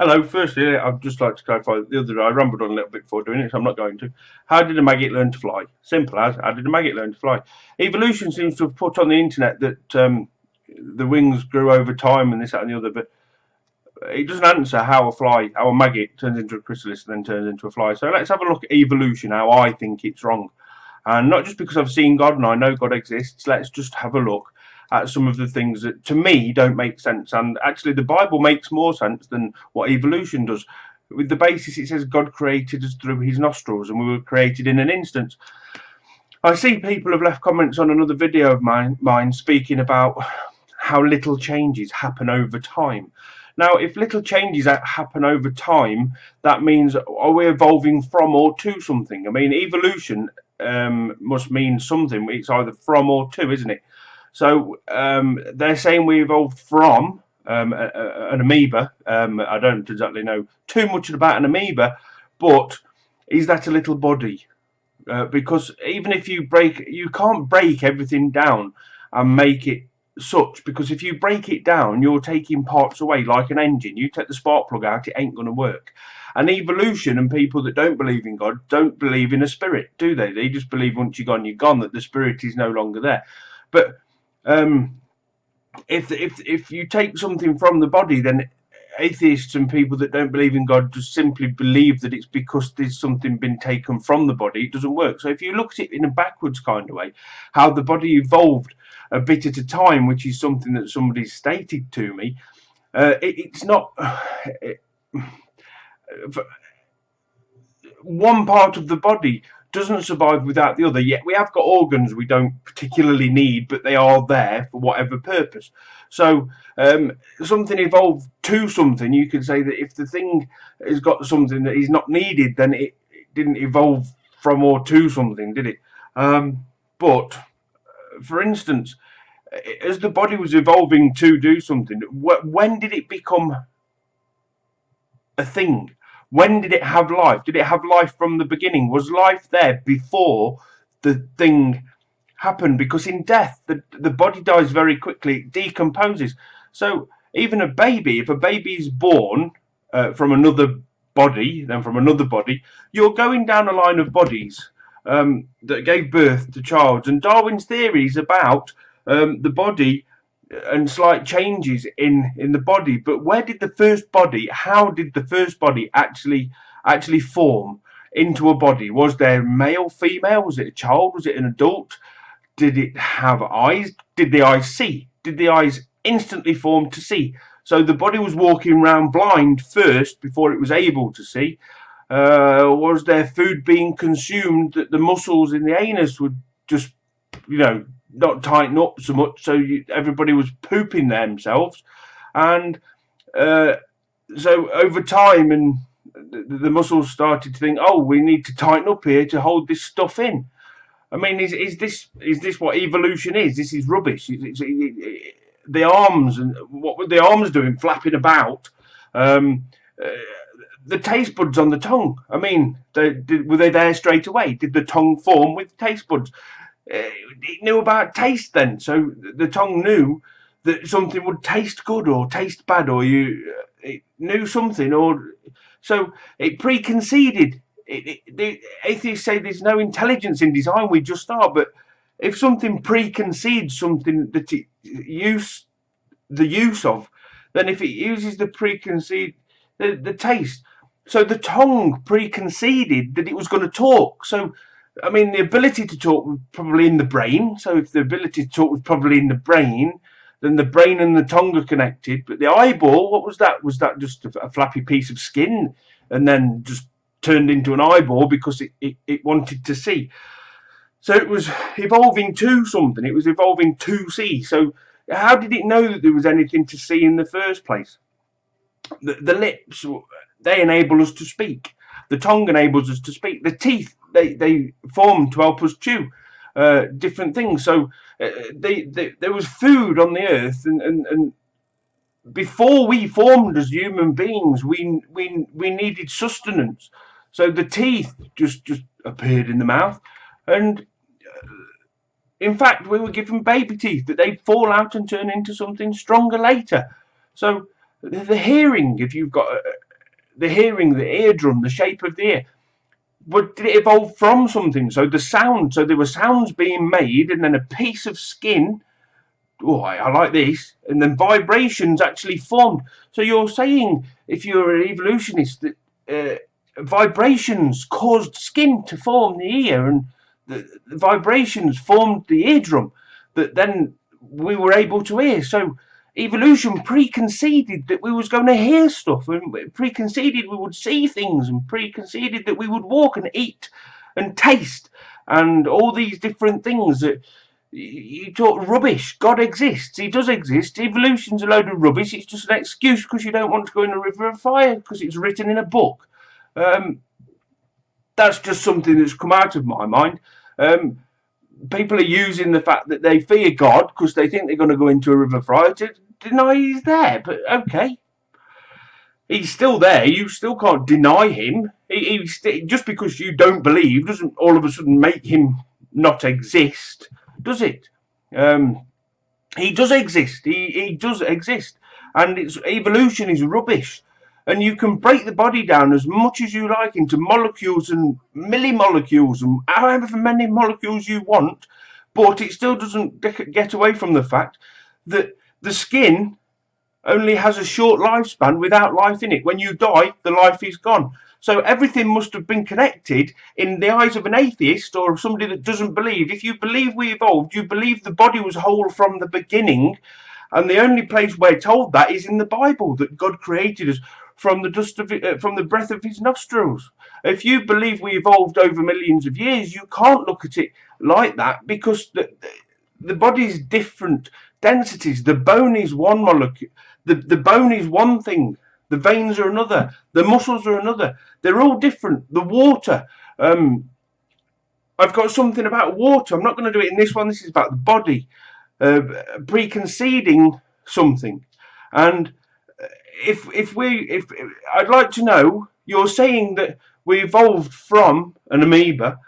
Hello, firstly, I'd just like to clarify the other day I rambled on a little bit before doing it, so I'm not going to. How did a maggot learn to fly? Simple as, how did a maggot learn to fly? Evolution seems to have put on the internet that the wings grew over time and this, that, and the other, but it doesn't answer how a maggot turns into a chrysalis and then turns into a fly. So let's have a look at evolution, how I think it's wrong. And not just because I've seen God and I know God exists, let's just have a look at some of the things that to me don't make sense. And actually, the Bible makes more sense than what evolution does. With the basis, it says God created us through his nostrils and we were created in an instant. I see people have left comments on another video of mine speaking about how little changes happen over time. Now, if little changes happen over time, that means are we evolving from or to something? I mean, evolution must mean something. It's either from or to, isn't it? So they're saying we evolved from an amoeba. I don't exactly know too much about an amoeba, but is that a little body? Because even if you can't break everything down and make it such, because if you break it down, you're taking parts away like an engine. You take the spark plug out, it ain't going to work. And evolution and people that don't believe in God don't believe in a spirit, do they? They just believe once you're gone, that the spirit is no longer there. But if you take something from the body, then atheists and people that don't believe in God just simply believe that it's because there's something been taken from the body. It doesn't work. So if you look at it in a backwards kind of way, how the body evolved a bit at a time, which is something that somebody stated to me, it's not. One part of the body doesn't survive without the other. Yet we have got organs we don't particularly need, but they are there for whatever purpose. So something evolved to something. You could say that if the thing has got something that is not needed, then it didn't evolve from or to something, did it? But for instance, as the body was evolving to do something, when did it become a thing? When did it have life? Did it have life from the beginning? Was life there before the thing happened? Because in death, the body dies very quickly, it decomposes. So even a baby, if a baby is born from another body, then from another body, you're going down a line of bodies that gave birth to child. And Darwin's theories about the body and slight changes in the body, but where did the first body, how did the first body actually form into a body? Was there male, female? Was it a child? Was it an adult? Did it have eyes? Did the eyes see? Did the eyes instantly form to see? So the body was walking around blind first before it was able to see. Was there food being consumed that the muscles in the anus would just, not tighten up so much, so everybody was pooping themselves, and so over time, and the muscles started to think, oh, we need to tighten up here to hold this stuff in. I mean, is this what evolution is? This is rubbish. The arms, and what were the arms doing, flapping about? The taste buds on the tongue. I mean, were they there straight away? Did the tongue form with taste buds? It knew about taste then, so the tongue knew that something would taste good or taste bad, or it knew something, or so it preconceded. The atheists say there's no intelligence in design, we just are. But if something preconcedes something that it the use of, then if it uses the preconceived the taste, so the tongue preconceded that it was going to talk. So I mean, the ability to talk was probably in the brain. So if the ability to talk was probably in the brain, then the brain and the tongue are connected. But the eyeball, what was that? Was that just a flappy piece of skin and then just turned into an eyeball because it wanted to see? So it was evolving to something. It was evolving to see. So how did it know that there was anything to see in the first place? The lips, they enable us to speak. The tongue enables us to speak. The teeth, they form to help us chew different things. So there was food on the earth, and before we formed as human beings, we needed sustenance. So the teeth just appeared in the mouth, and in fact, we were given baby teeth that they'd fall out and turn into something stronger later. So the hearing, if you've got the hearing, the eardrum, the shape of the ear. But did it evolve from something? So the sound, so there were sounds being made, and then a piece of skin. Oh, I like this. And then vibrations actually formed. So you're saying, if you're an evolutionist, that vibrations caused skin to form the ear, and the vibrations formed the eardrum that then we were able to hear. So evolution preconceded that we was going to hear stuff, and preconceded we would see things, and preconceded that we would walk and eat and taste and all these different things. That you talk rubbish. God exists. He does exist. Evolution's a load of rubbish. It's just an excuse because you don't want to go in a river of fire because it's written in a book. That's just something that's come out of my mind. People are using the fact that they fear God because they think they're going to go into a river of fire to deny he's there. But okay, he's still there. You still can't deny him. Just because you don't believe doesn't all of a sudden make him not exist, does it? He does exist. He does exist, and evolution is rubbish. And you can break the body down as much as you like into molecules and millimolecules and however many molecules you want, but it still doesn't get away from the fact that the skin only has a short lifespan without life in it. When you die, the life is gone. So everything must have been connected in the eyes of an atheist or somebody that doesn't believe. If you believe we evolved, you believe the body was whole from the beginning. And the only place we're told that is in the Bible, that God created us from the dust of from the breath of his nostrils. If you believe we evolved over millions of years, you can't look at it like that, because the body is different densities. The bone is one molecule. The bone is one thing. The veins are another. The muscles are another. They're all different. The water. I've got something about water. I'm not going to do it in this one. This is about the body. Preconceding something. And if I'd like to know, you're saying that we evolved from an amoeba.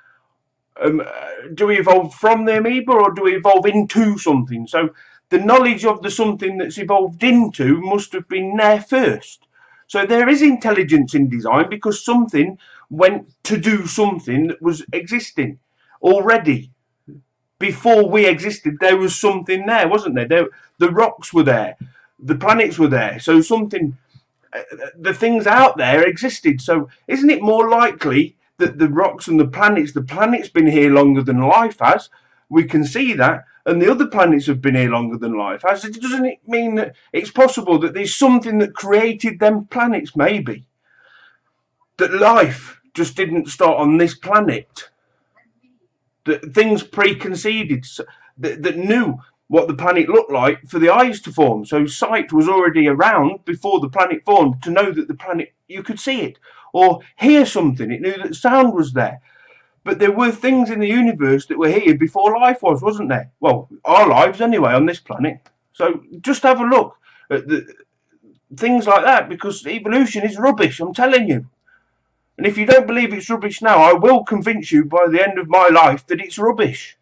Do we evolve from the amoeba, or do we evolve into something? So the knowledge of the something that's evolved into must have been there first. So there is intelligence in design, because something went to do something that was existing already. Before we existed, there was something there, wasn't there? The rocks were there, the planets were there. So something, the things out there existed. So isn't it more likely that the rocks and the planet's been here longer than life has? We can see that. And the other planets have been here longer than life has. Doesn't it mean that it's possible that there's something that created them planets, maybe? That life just didn't start on this planet. That things preconceded, that knew what the planet looked like for the eyes to form. So sight was already around before the planet formed, to know that the planet, you could see it or hear something. It knew that sound was there. But there were things in the universe that were here before life was, wasn't there? Well, our lives anyway on this planet. So just have a look at the things like that, because evolution is rubbish, I'm telling you. And if you don't believe it's rubbish now, I will convince you by the end of my life that it's rubbish.